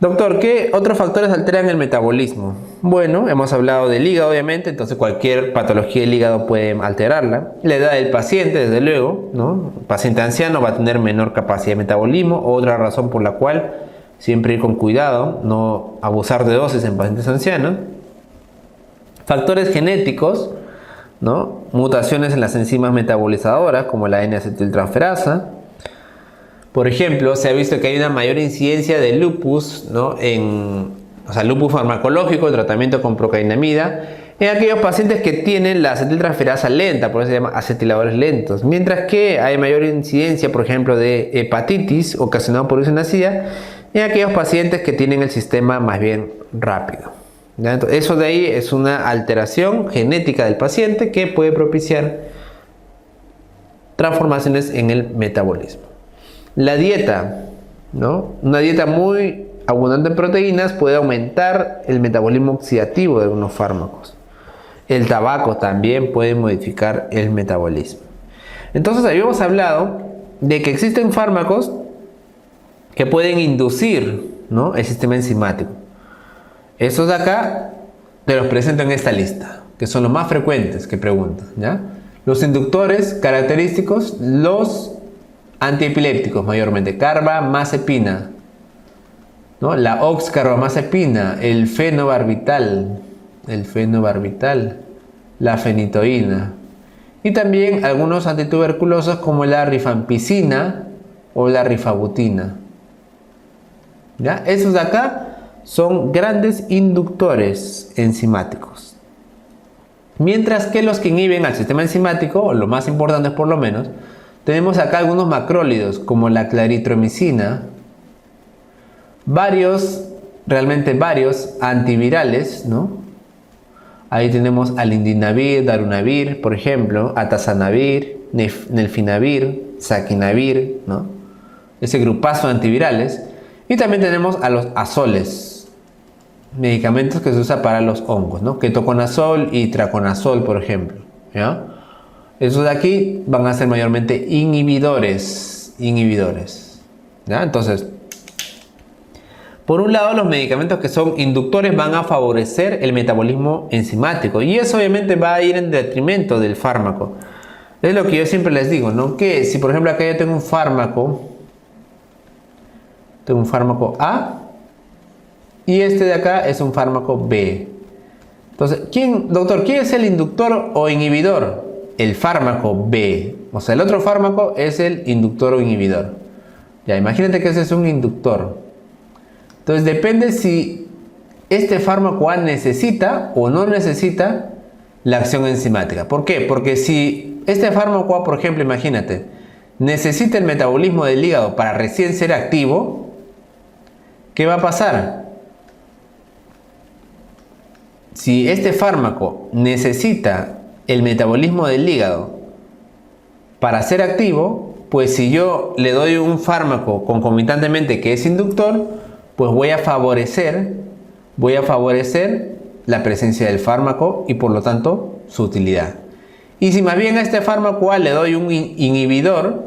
Doctor, ¿qué otros factores alteran el metabolismo? Bueno, hemos hablado del hígado, obviamente, entonces cualquier patología del hígado puede alterarla. La edad del paciente, desde luego, ¿no? El paciente anciano va a tener menor capacidad de metabolismo, otra razón por la cual siempre ir con cuidado, no abusar de dosis en pacientes ancianos. Factores genéticos, ¿no? Mutaciones en las enzimas metabolizadoras, como la N-acetiltransferasa. Por ejemplo, se ha visto que hay una mayor incidencia de lupus, ¿no? Lupus farmacológico, el tratamiento con procainamida, en aquellos pacientes que tienen la acetiltransferasa lenta, por eso se llama acetiladores lentos. Mientras que hay mayor incidencia, por ejemplo, de hepatitis ocasionada por urina ácida en aquellos pacientes que tienen el sistema más bien rápido. ¿Ya? Entonces, eso de ahí es una alteración genética del paciente que puede propiciar transformaciones en el metabolismo. La dieta, ¿no? Una dieta muy abundante en proteínas puede aumentar el metabolismo oxidativo de algunos fármacos. El tabaco también puede modificar el metabolismo. Entonces habíamos hablado de que existen fármacos que pueden inducir, ¿no? El sistema enzimático. Estos de acá te los presento en esta lista, que son los más frecuentes que preguntan, ¿ya? Los inductores característicos, los antiepilépticos mayormente, carbamazepina, ¿no? La oxcarbamazepina, el fenobarbital, la fenitoína, y también algunos antituberculosos como la rifampicina o la rifabutina. ¿Ya? Esos de acá son grandes inductores enzimáticos. Mientras que los que inhiben al sistema enzimático, o lo más importante por lo menos, tenemos acá algunos macrólidos como la claritromicina, realmente varios antivirales, ¿no? Ahí tenemos alindinavir, darunavir, por ejemplo, atazanavir, nelfinavir, saquinavir, ¿no? Ese grupazo de antivirales. Y también tenemos a los azoles, medicamentos que se usan para los hongos, ¿no? Ketoconazol y traconazol, por ejemplo, ¿ya? Esos de aquí van a ser mayormente inhibidores, ¿ya? Entonces, por un lado, los medicamentos que son inductores van a favorecer el metabolismo enzimático y eso obviamente va a ir en detrimento del fármaco. Es lo que yo siempre les digo, ¿no? Que si por ejemplo acá yo tengo un fármaco A y este de acá es un fármaco B. Entonces, doctor, ¿quién es el inductor o inhibidor? El fármaco B, o sea, el otro fármaco es el inductor o inhibidor. Ya, imagínate que ese es un inductor. Entonces depende si este fármaco A necesita o no necesita la acción enzimática. ¿Por qué? Porque si este fármaco A, por ejemplo, imagínate, necesita el metabolismo del hígado para recién ser activo, ¿qué va a pasar? Si este fármaco necesita el metabolismo del hígado para ser activo, pues si yo le doy un fármaco concomitantemente que es inductor, pues voy a favorecer la presencia del fármaco y por lo tanto su utilidad. Y si más bien a este fármaco A le doy un inhibidor,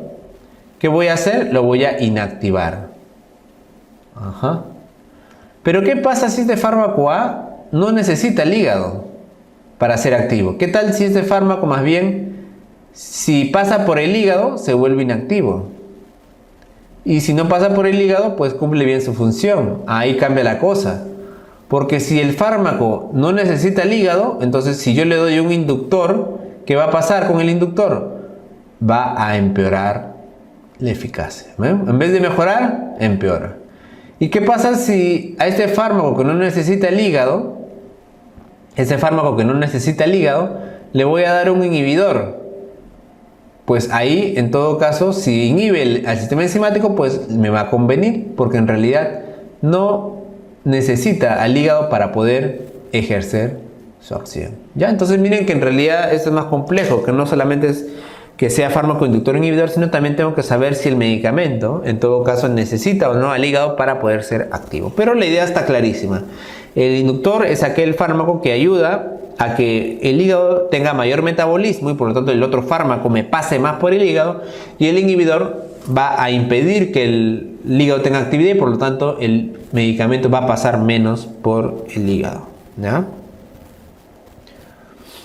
¿qué voy a hacer? Lo voy a inactivar. Ajá. Pero ¿qué pasa si este fármaco A no necesita el hígado para ser activo? ¿Qué tal si este fármaco más bien, si pasa por el hígado, se vuelve inactivo? Y si no pasa por el hígado, pues cumple bien su función. Ahí cambia la cosa. Porque si el fármaco no necesita el hígado, entonces si yo le doy un inductor, ¿qué va a pasar con el inductor? Va a empeorar la eficacia. En vez de mejorar, empeora. ¿Y qué pasa si a este fármaco que no necesita el hígado, le voy a dar un inhibidor? Pues ahí, en todo caso, si inhibe al sistema enzimático, pues me va a convenir, porque en realidad no necesita al hígado para poder ejercer su acción. ¿Ya? Entonces miren que en realidad esto es más complejo, que no solamente es que sea fármaco inductor o inhibidor, sino también tengo que saber si el medicamento, en todo caso, necesita o no al hígado para poder ser activo. Pero la idea está clarísima. El inductor es aquel fármaco que ayuda a que el hígado tenga mayor metabolismo y por lo tanto el otro fármaco me pase más por el hígado, y el inhibidor va a impedir que el hígado tenga actividad y por lo tanto el medicamento va a pasar menos por el hígado, ¿ya?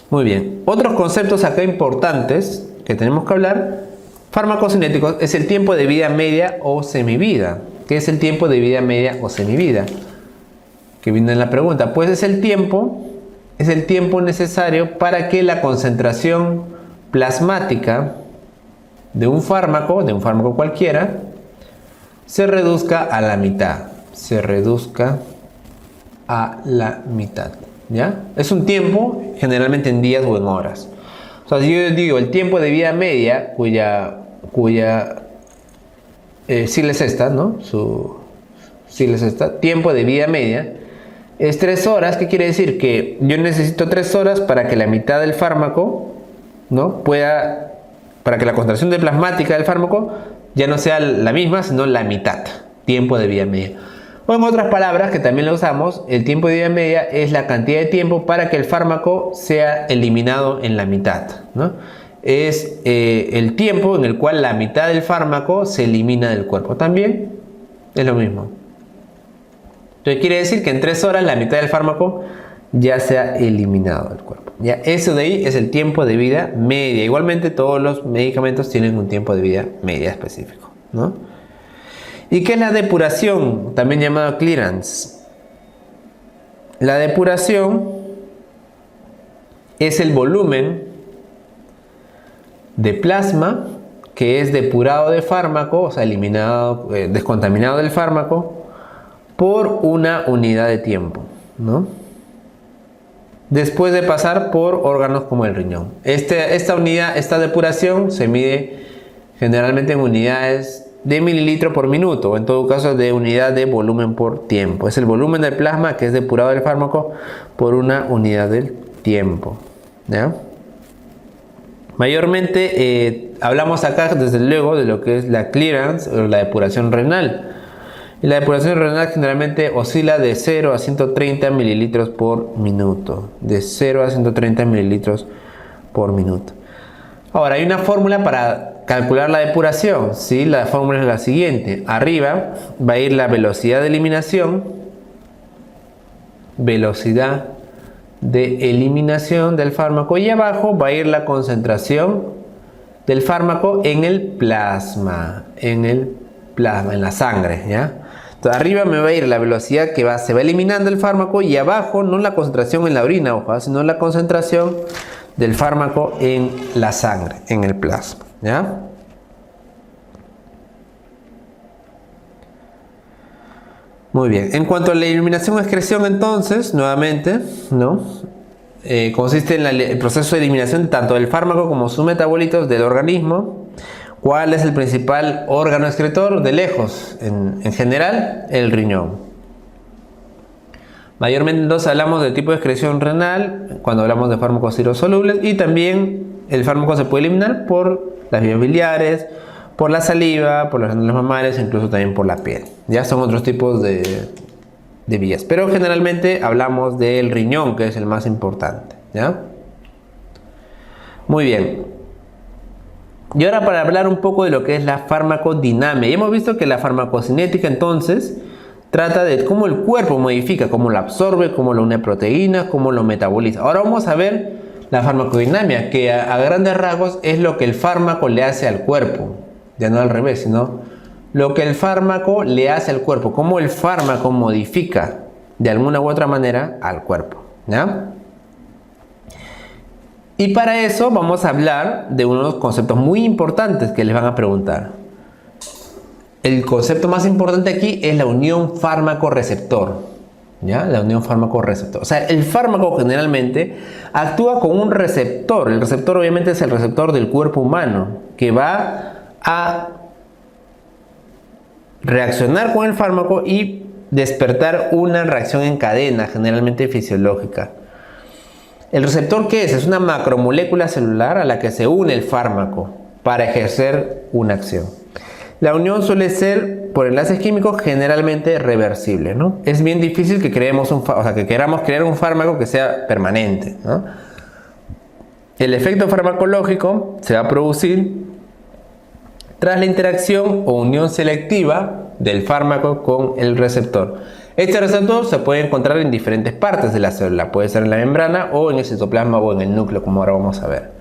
Muy bien, otros conceptos acá importantes que tenemos que hablar. Farmacocinéticos es el tiempo de vida media o semivida. ¿Qué es el tiempo de vida media o semivida? Que viene en la pregunta. Pues es el tiempo necesario para que la concentración plasmática de un fármaco cualquiera, se reduzca a la mitad. Se reduzca a la mitad, ¿ya? Es un tiempo generalmente en días o en horas. O sea, si yo digo el tiempo de vida media, cuya sigla es esta, ¿no? Su sigla es esta, tiempo de vida media, es 3 horas. ¿Qué quiere decir? Que yo necesito 3 horas para que la mitad del fármaco, ¿no? Para que la concentración de plasmática del fármaco ya no sea la misma, sino la mitad. Tiempo de vida media. O en otras palabras, que también lo usamos, el tiempo de vida media es la cantidad de tiempo para que el fármaco sea eliminado en la mitad, ¿no? Es el tiempo en el cual la mitad del fármaco se elimina del cuerpo. También es lo mismo. Entonces quiere decir que en 3 horas la mitad del fármaco ya se ha eliminado del cuerpo. Ya, eso de ahí es el tiempo de vida media. Igualmente todos los medicamentos tienen un tiempo de vida media específico, ¿no? ¿Y qué es la depuración? También llamada clearance. La depuración es el volumen de plasma que es depurado de fármaco, o sea, eliminado, descontaminado del fármaco, por una unidad de tiempo, ¿no? Después de pasar por órganos como el riñón. Esta depuración se mide generalmente en unidades de mililitro por minuto, o en todo caso de unidad de volumen por tiempo. Es el volumen del plasma que es depurado del fármaco por una unidad del tiempo, ¿ya? Mayormente hablamos acá desde luego de lo que es la clearance o la depuración renal. Y la depuración renal generalmente oscila de 0 a 130 mililitros por minuto. De 0 a 130 mililitros por minuto. Ahora, hay una fórmula para calcular la depuración, ¿sí? La fórmula es la siguiente. Arriba va a ir la velocidad de eliminación. Velocidad de eliminación del fármaco. Y abajo va a ir la concentración del fármaco en el plasma. En la sangre, ¿ya? Entonces, arriba me va a ir la velocidad que se va eliminando el fármaco, y abajo no la concentración en la orina, ojo, sino la concentración del fármaco en la sangre, en el plasma, ¿ya? Muy bien. En cuanto a la eliminación o excreción, entonces, nuevamente, ¿no? Consiste en el proceso de eliminación tanto del fármaco como sus metabolitos del organismo. ¿Cuál es el principal órgano excretor? De lejos, en general, el riñón. Mayormente entonces hablamos del tipo de excreción renal cuando hablamos de fármacos hidrosolubles, y también el fármaco se puede eliminar por las vías biliares, por la saliva, por las glándulas mamarias, incluso también por la piel. Ya son otros tipos de vías, pero generalmente hablamos del riñón, que es el más importante, ¿ya? Muy bien. Y ahora para hablar un poco de lo que es la farmacodinámica. Y hemos visto que la farmacocinética entonces trata de cómo el cuerpo modifica, cómo lo absorbe, cómo lo une a proteínas, cómo lo metaboliza. Ahora vamos a ver la farmacodinámica, que a grandes rasgos es lo que el fármaco le hace al cuerpo. Ya no al revés, sino lo que el fármaco le hace al cuerpo, cómo el fármaco modifica de alguna u otra manera al cuerpo, ¿ya? Y para eso vamos a hablar de unos conceptos muy importantes que les van a preguntar. El concepto más importante aquí es la unión fármaco-receptor, ¿ya? La unión fármaco-receptor. O sea, el fármaco generalmente actúa con un receptor. El receptor obviamente es el receptor del cuerpo humano, que va a reaccionar con el fármaco y despertar una reacción en cadena, generalmente fisiológica. ¿El receptor qué es? Es una macromolécula celular a la que se une el fármaco para ejercer una acción. La unión suele ser por enlaces químicos generalmente reversibles, ¿no? Es bien difícil que queramos crear un fármaco que sea permanente, ¿no? El efecto farmacológico se va a producir tras la interacción o unión selectiva del fármaco con el receptor. Este receptor se puede encontrar en diferentes partes de la célula, puede ser en la membrana o en el citoplasma o en el núcleo, como ahora vamos a ver.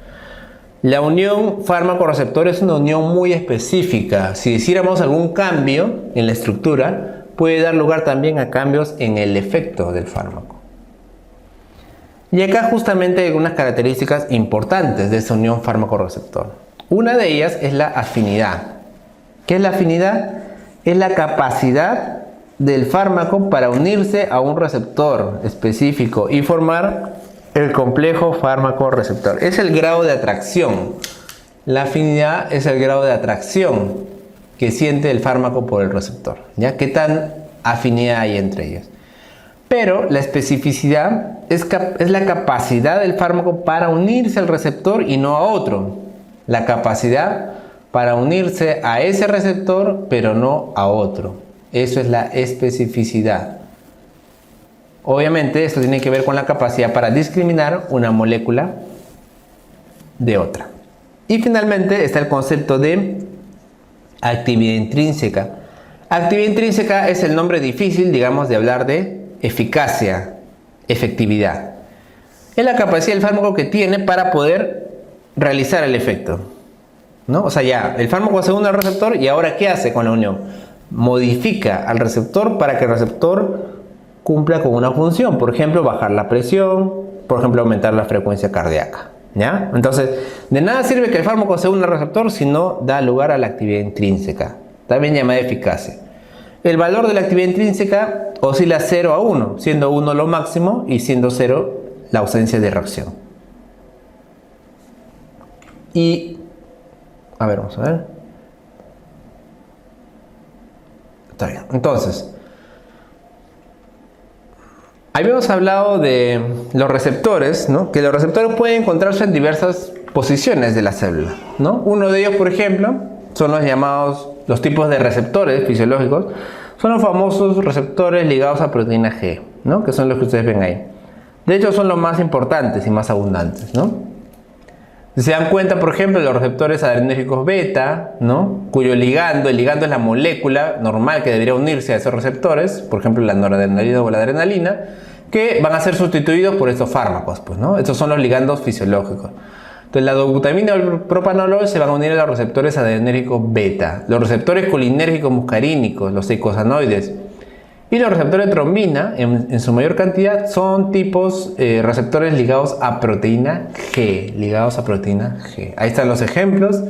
La unión fármaco-receptor es una unión muy específica. Si hiciéramos algún cambio en la estructura, puede dar lugar también a cambios en el efecto del fármaco. Y acá justamente hay algunas características importantes de esa unión fármaco-receptor. Una de ellas es la afinidad. ¿Qué es la afinidad? Es la capacidad del fármaco para unirse a un receptor específico y formar el complejo fármaco-receptor. Es el grado de atracción. La afinidad es el grado de atracción que siente el fármaco por el receptor, ¿ya? ¿Qué tan afinidad hay entre ellos? Pero la especificidad es la capacidad del fármaco para unirse al receptor y no a otro. La capacidad para unirse a ese receptor, pero no a otro. Eso es la especificidad. Obviamente esto tiene que ver con la capacidad para discriminar una molécula de otra. Y finalmente está el concepto de actividad intrínseca. Actividad intrínseca es el nombre difícil, digamos, de hablar de eficacia, efectividad. Es la capacidad del fármaco que tiene para poder realizar el efecto, ¿no? O sea, ya, el fármaco se une al receptor y ahora ¿qué hace con la unión? Modifica al receptor para que el receptor cumpla con una función, por ejemplo, bajar la presión, por ejemplo, aumentar la frecuencia cardíaca, ¿ya? Entonces, de nada sirve que el fármaco se una al receptor si no da lugar a la actividad intrínseca, también llamada eficacia. El valor de la actividad intrínseca oscila 0 a 1, siendo 1 lo máximo y siendo 0 la ausencia de reacción. Y, a ver, vamos a ver. Está bien, entonces, habíamos hablado de los receptores, ¿no? Que los receptores pueden encontrarse en diversas posiciones de la célula, ¿no? Uno de ellos, por ejemplo, son los tipos de receptores fisiológicos, son los famosos receptores ligados a proteína G, ¿no? Que son los que ustedes ven ahí. De hecho, son los más importantes y más abundantes, ¿no? Si se dan cuenta, por ejemplo, los receptores adrenérgicos beta, ¿no? El ligando es la molécula normal que debería unirse a esos receptores, por ejemplo, la noradrenalina o la adrenalina, que van a ser sustituidos por estos fármacos, pues, ¿no? Estos son los ligandos fisiológicos. Entonces, la dobutamina o el propanolol se van a unir a los receptores adrenérgicos beta, los receptores colinérgicos muscarínicos, los eicosanoides, y los receptores de trombina, en su mayor cantidad, son tipos receptores ligados a proteína G, Ahí están los ejemplos,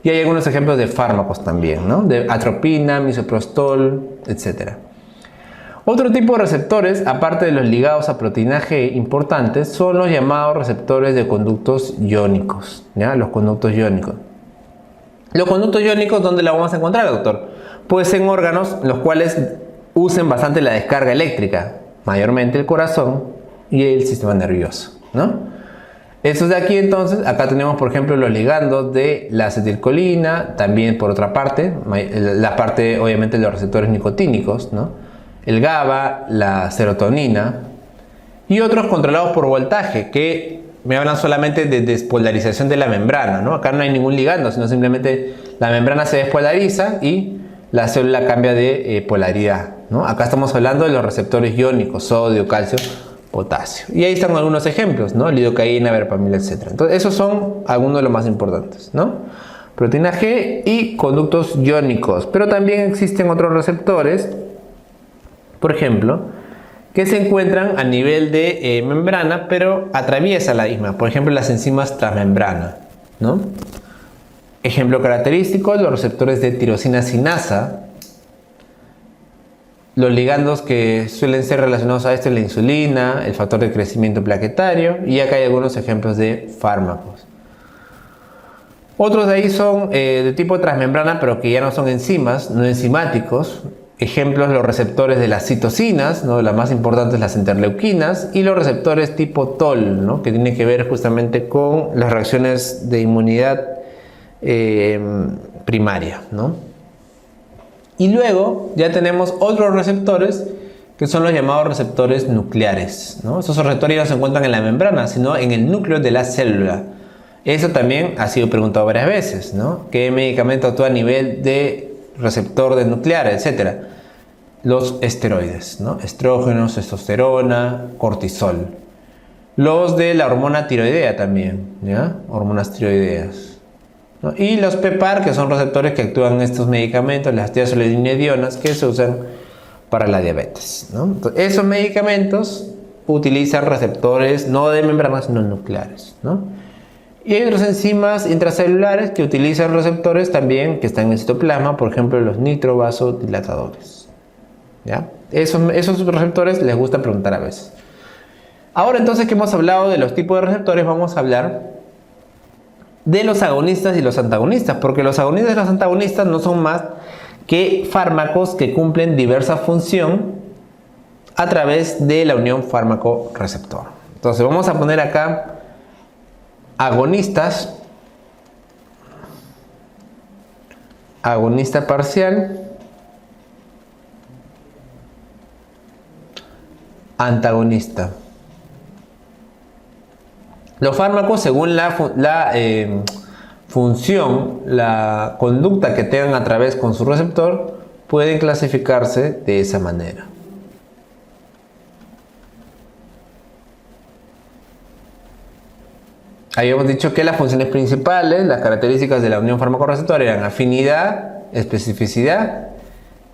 y hay algunos ejemplos de fármacos también, ¿no? De atropina, misoprostol, etc. Otro tipo de receptores, aparte de los ligados a proteína G importantes, son los llamados receptores de conductos iónicos, ¿ya? Los conductos iónicos. Los conductos iónicos, ¿dónde los vamos a encontrar, doctor? Pues en órganos los cuales usen bastante la descarga eléctrica, mayormente el corazón y el sistema nervioso, ¿no? Estos de aquí, entonces, acá tenemos, por ejemplo, los ligandos de la acetilcolina, también por otra parte, la parte, obviamente, de los receptores nicotínicos, ¿no? El GABA, la serotonina y otros controlados por voltaje, que me hablan solamente de despolarización de la membrana, ¿no? Acá no hay ningún ligando, sino simplemente la membrana se despolariza y la célula cambia de polaridad, ¿no? Acá estamos hablando de los receptores iónicos, sodio, calcio, potasio. Y ahí están algunos ejemplos, ¿no? Lidocaína, verapamil, etc. Entonces, esos son algunos de los más importantes, ¿no? Proteína G y conductos iónicos. Pero también existen otros receptores, por ejemplo, que se encuentran a nivel de membrana, pero atraviesa la misma. Por ejemplo, las enzimas transmembrana, ¿no? Ejemplo característico, los receptores de tirosina sinasa, los ligandos que suelen ser relacionados a esto es la insulina, el factor de crecimiento plaquetario, y acá hay algunos ejemplos de fármacos. Otros de ahí son de tipo transmembrana, pero que ya no son enzimas, no enzimáticos. Ejemplos, los receptores de las citocinas, ¿no? Las más importantes, las interleuquinas, y los receptores tipo TOL, ¿no? Que tienen que ver justamente con las reacciones de inmunidad primaria, ¿no? Y luego ya tenemos otros receptores que son los llamados receptores nucleares, ¿no? Estos receptores no se encuentran en la membrana, sino en el núcleo de la célula. Eso también ha sido preguntado varias veces, ¿no? ¿Qué medicamento actúa a nivel de receptor de nuclear, etcétera? Los esteroides, ¿no? Estrógenos, testosterona, cortisol. Los de la hormona tiroidea también, ¿ya? Hormonas tiroideas, ¿no? Y los PPAR, que son receptores que actúan en estos medicamentos, las tiazolidinedionas, que se usan para la diabetes, ¿no? Entonces, esos medicamentos utilizan receptores no de membranas, sino nucleares, ¿no? Y hay otras enzimas intracelulares que utilizan receptores también que están en el citoplasma, por ejemplo los nitrovasodilatadores, ¿ya? Esos receptores les gusta preguntar a veces. Ahora entonces que hemos hablado de los tipos de receptores, vamos a hablar de los agonistas y los antagonistas, porque los agonistas y los antagonistas no son más que fármacos que cumplen diversa función a través de la unión fármaco-receptor. Entonces vamos a poner acá agonistas, agonista parcial, antagonista. Los fármacos, según la función, la conducta que tengan a través con su receptor, pueden clasificarse de esa manera. Habíamos dicho que las funciones principales, las características de la unión fármaco-receptor eran afinidad, especificidad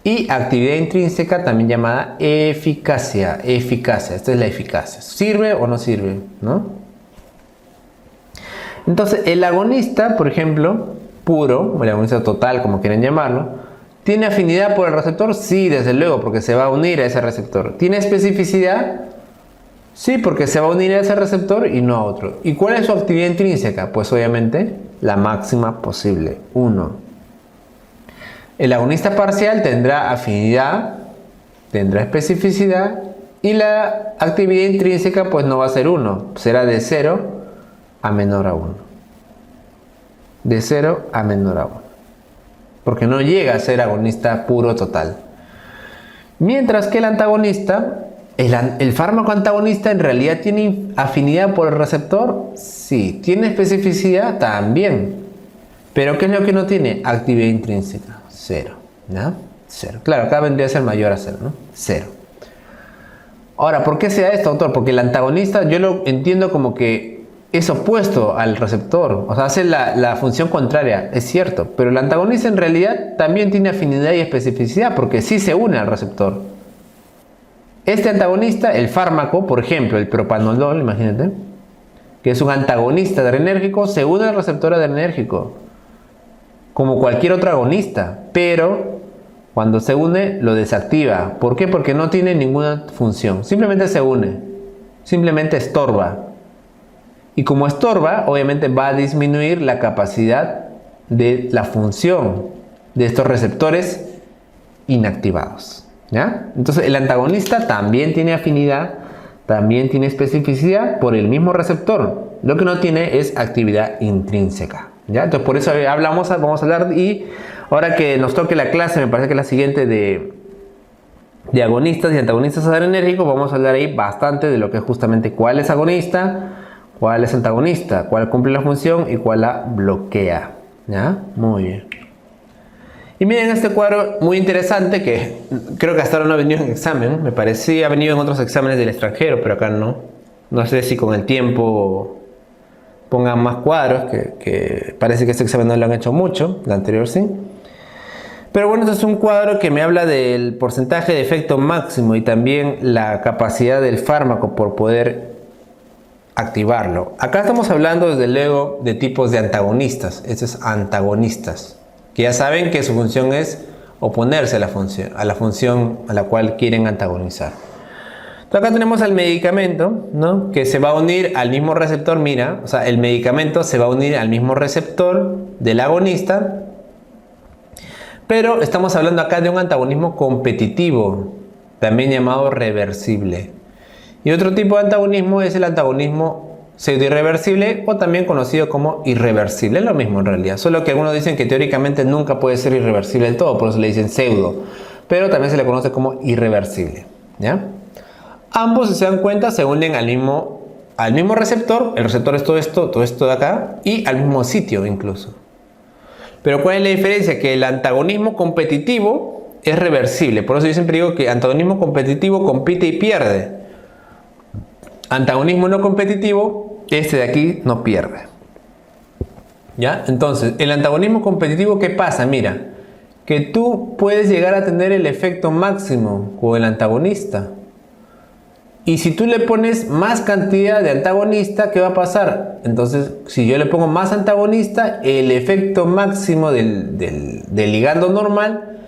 y actividad intrínseca, también llamada eficacia. Eficacia, esta es la eficacia. ¿Sirve o no sirve? ¿No? Entonces, el agonista, por ejemplo, puro, o el agonista total, como quieran llamarlo, ¿tiene afinidad por el receptor? Sí, desde luego, porque se va a unir a ese receptor. ¿Tiene especificidad? Sí, porque se va a unir a ese receptor y no a otro. ¿Y cuál es su actividad intrínseca? Pues obviamente la máxima posible, 1. El agonista parcial tendrá afinidad, tendrá especificidad y la actividad intrínseca pues no va a ser 1, será de 0 a menor a 1. De 0 a menor a 1. Porque no llega a ser agonista puro total. Mientras que el antagonista... ¿El fármaco antagonista en realidad tiene afinidad por el receptor? Sí. ¿Tiene especificidad? También. ¿Pero qué es lo que no tiene? Actividad intrínseca. 0. ¿Ya? 0. Claro, acá vendría a ser mayor a 0, ¿no? 0. Ahora, ¿por qué se da esto, doctor? Porque el antagonista yo lo entiendo como que es opuesto al receptor. O sea, hace la función contraria. Es cierto. Pero el antagonista en realidad también tiene afinidad y especificidad porque sí se une al receptor. Este antagonista, el fármaco, por ejemplo, el propanolol, imagínate, que es un antagonista adrenérgico, se une al receptor adrenérgico, como cualquier otro agonista, pero cuando se une lo desactiva. ¿Por qué? Porque no tiene ninguna función, simplemente se une, simplemente estorba. Y como estorba, obviamente va a disminuir la capacidad de la función de estos receptores inactivados. ¿Ya? Entonces el antagonista también tiene afinidad, también tiene especificidad por el mismo receptor. Lo que no tiene es actividad intrínseca. ¿Ya? Entonces por eso vamos a hablar, y ahora que nos toque la clase, me parece que la siguiente de agonistas y antagonistas adrenérgicos, vamos a hablar ahí bastante de lo que es justamente cuál es agonista, cuál es antagonista, cuál cumple la función y cuál la bloquea. ¿Ya? Muy bien. Y miren este cuadro muy interesante que creo que hasta ahora no ha venido en examen. Me parecía ha venido en otros exámenes del extranjero, pero acá no. No sé si con el tiempo pongan más cuadros, que parece que este examen no lo han hecho mucho, el anterior sí. Pero bueno, este es un cuadro que me habla del porcentaje de efecto máximo y también la capacidad del fármaco por poder activarlo. Acá estamos hablando desde luego de tipos de antagonistas. Estos es antagonistas, que ya saben que su función es oponerse a la función a la cual quieren antagonizar. Entonces acá tenemos al medicamento, ¿no? Que se va a unir al mismo receptor. Mira, o sea, el medicamento se va a unir al mismo receptor del agonista, pero estamos hablando acá de un antagonismo competitivo, también llamado reversible. Y otro tipo de antagonismo es el antagonismo pseudoirreversible, o también conocido como irreversible. Es lo mismo en realidad, solo que algunos dicen que teóricamente nunca puede ser irreversible del todo, por eso le dicen pseudo, pero también se le conoce como irreversible. ¿Ya? Ambos, si se dan cuenta, se unen al mismo al mismo receptor, el receptor es todo esto de acá, y al mismo sitio incluso. Pero ¿cuál es la diferencia? Que el antagonismo competitivo es reversible. Por eso yo siempre digo que antagonismo competitivo compite y pierde. Antagonismo no competitivo, este de aquí no pierde. ¿Ya? Entonces, el antagonismo competitivo, ¿qué pasa? Mira, que tú puedes llegar a tener el efecto máximo con el antagonista. Y si tú le pones más cantidad de antagonista, ¿qué va a pasar? Entonces, si yo le pongo más antagonista, el efecto máximo del ligando normal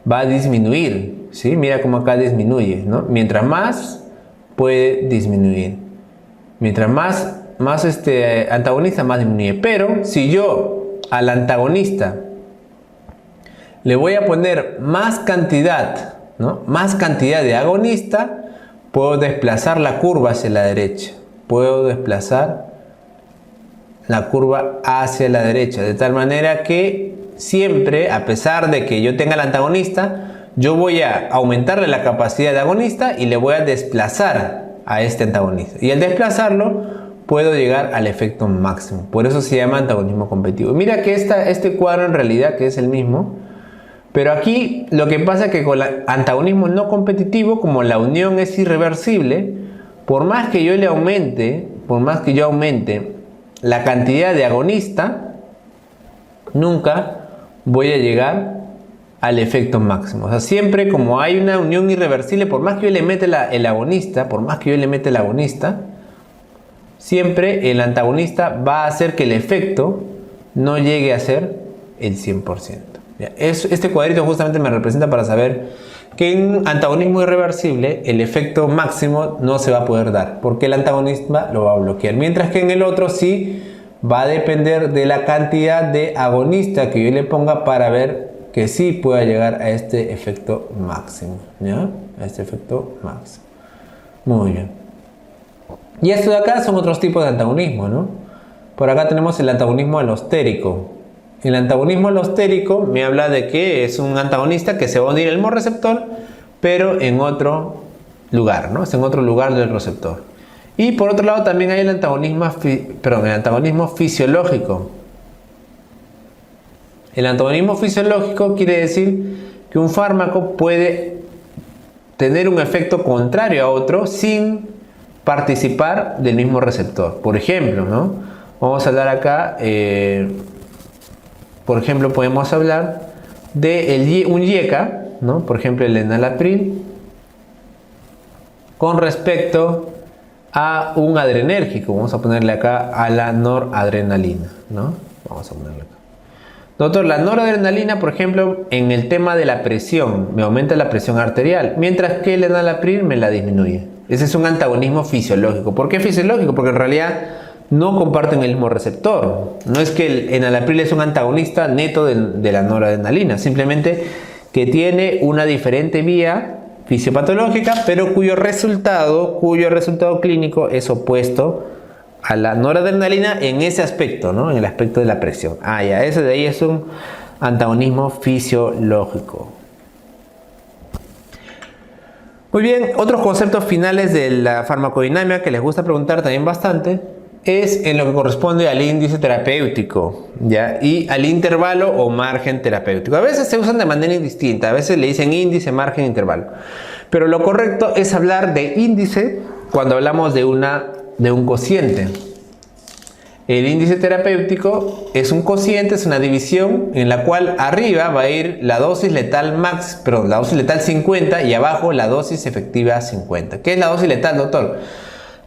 va a disminuir. ¿Sí? Mira cómo acá disminuye, ¿no? Mientras más, puede disminuir. Mientras más antagonista, más disminuye. Pero si yo al antagonista le voy a poner más cantidad, ¿no? Más cantidad de agonista, puedo desplazar la curva hacia la derecha. Puedo desplazar la curva hacia la derecha. De tal manera que siempre, a pesar de que yo tenga el antagonista, yo voy a aumentarle la capacidad de agonista y le voy a desplazar a este antagonista. Y al desplazarlo, puedo llegar al efecto máximo. Por eso se llama antagonismo competitivo. Mira que este cuadro en realidad que es el mismo. Pero aquí lo que pasa es que con el antagonismo no competitivo, como la unión es irreversible, por más que yo aumente la cantidad de agonista, nunca voy a llegar al efecto máximo. O sea, siempre como hay una unión irreversible, por más que yo le meta el agonista, siempre el antagonista va a hacer que el efecto no llegue a ser el 100%. Este cuadrito justamente me representa para saber que en antagonismo irreversible el efecto máximo no se va a poder dar porque el antagonista lo va a bloquear, mientras que en el otro sí va a depender de la cantidad de agonista que yo le ponga para ver que sí pueda llegar a este efecto máximo, ¿ya? A este efecto máximo. Muy bien. Y esto de acá son otros tipos de antagonismo, ¿no? Por acá tenemos el antagonismo alostérico. El antagonismo alostérico me habla de que es un antagonista que se va a unir al mismo receptor, pero en otro lugar, ¿no? Es en otro lugar del receptor. Y por otro lado también hay el antagonismo fisiológico. El antagonismo fisiológico quiere decir que un fármaco puede tener un efecto contrario a otro sin participar del mismo receptor. Por ejemplo, ¿no? Vamos a hablar acá... por ejemplo, podemos hablar de un IECA, ¿no? Por ejemplo, el enalapril, con respecto a un adrenérgico. Vamos a ponerle acá a la noradrenalina, ¿no? Vamos a ponerle acá. Doctor, la noradrenalina, por ejemplo, en el tema de la presión, me aumenta la presión arterial, mientras que el enalapril me la disminuye. Ese es un antagonismo fisiológico. ¿Por qué fisiológico? Porque en realidad no comparten el mismo receptor. No es que el enalapril es un antagonista neto de la noradrenalina, simplemente que tiene una diferente vía fisiopatológica, pero cuyo resultado clínico es opuesto a la noradrenalina en ese aspecto, ¿no? En el aspecto de la presión. Ya, ese de ahí es un antagonismo fisiológico. Muy bien, otros conceptos finales de la farmacodinámica que les gusta preguntar también bastante es en lo que corresponde al índice terapéutico, ¿ya? Y al intervalo o margen terapéutico. A veces se usan de manera indistinta, a veces le dicen índice, margen, intervalo. Pero lo correcto es hablar de índice cuando hablamos de un cociente. El índice terapéutico es un cociente, es una división en la cual arriba va a ir la dosis letal la dosis letal 50 y abajo la dosis efectiva 50. ¿Qué es la dosis letal, doctor?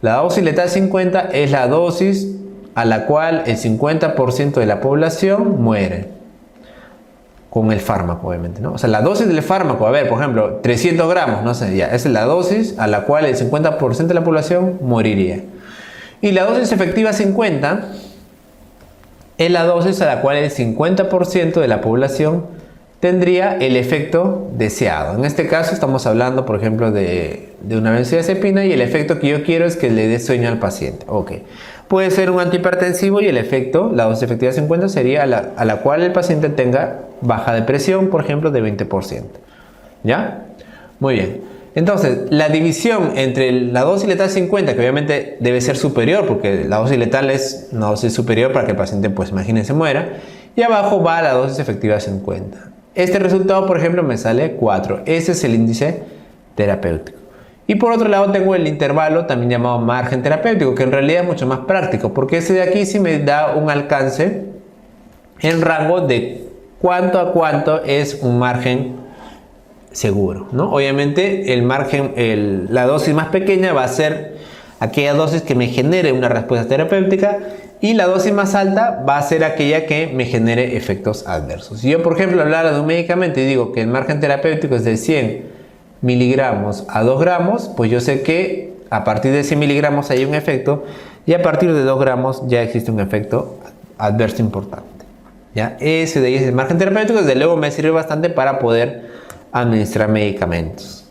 La dosis letal 50 es la dosis a la cual el 50% de la población muere con el fármaco, obviamente, ¿no? O sea, la dosis del fármaco, a ver, por ejemplo, 300 gramos, no sé, ya, esa es la dosis a la cual el 50% de la población moriría. Y la dosis efectiva 50 es la dosis a la cual el 50% de la población tendría el efecto deseado. En este caso estamos hablando, por ejemplo, de una benzodiazepina y el efecto que yo quiero es que le dé sueño al paciente. Ok. Puede ser un antihipertensivo y el efecto, la dosis efectiva 50 sería a la cual el paciente tenga baja de presión, por ejemplo, de 20%. ¿Ya? Muy bien. Entonces, la división entre la dosis letal 50, que obviamente debe ser superior, porque la dosis letal es una dosis superior para que el paciente, pues imagínense, muera, y abajo va la dosis efectiva 50. Este resultado, por ejemplo, me sale 4. Ese es el índice terapéutico. Y por otro lado tengo el intervalo, también llamado margen terapéutico, que en realidad es mucho más práctico, porque ese de aquí sí me da un alcance en rango de cuánto a cuánto es un margen seguro, ¿no? Obviamente el margen, la dosis más pequeña va a ser aquella dosis que me genere una respuesta terapéutica, y la dosis más alta va a ser aquella que me genere efectos adversos. Si yo, por ejemplo, hablara de un medicamento y digo que el margen terapéutico es de 100 miligramos a 2 gramos, pues yo sé que a partir de 100 miligramos hay un efecto, y a partir de 2 gramos ya existe un efecto adverso importante. ¿Ya? Ese de ahí es el margen terapéutico. Desde luego me sirve bastante para poder administrar medicamentos.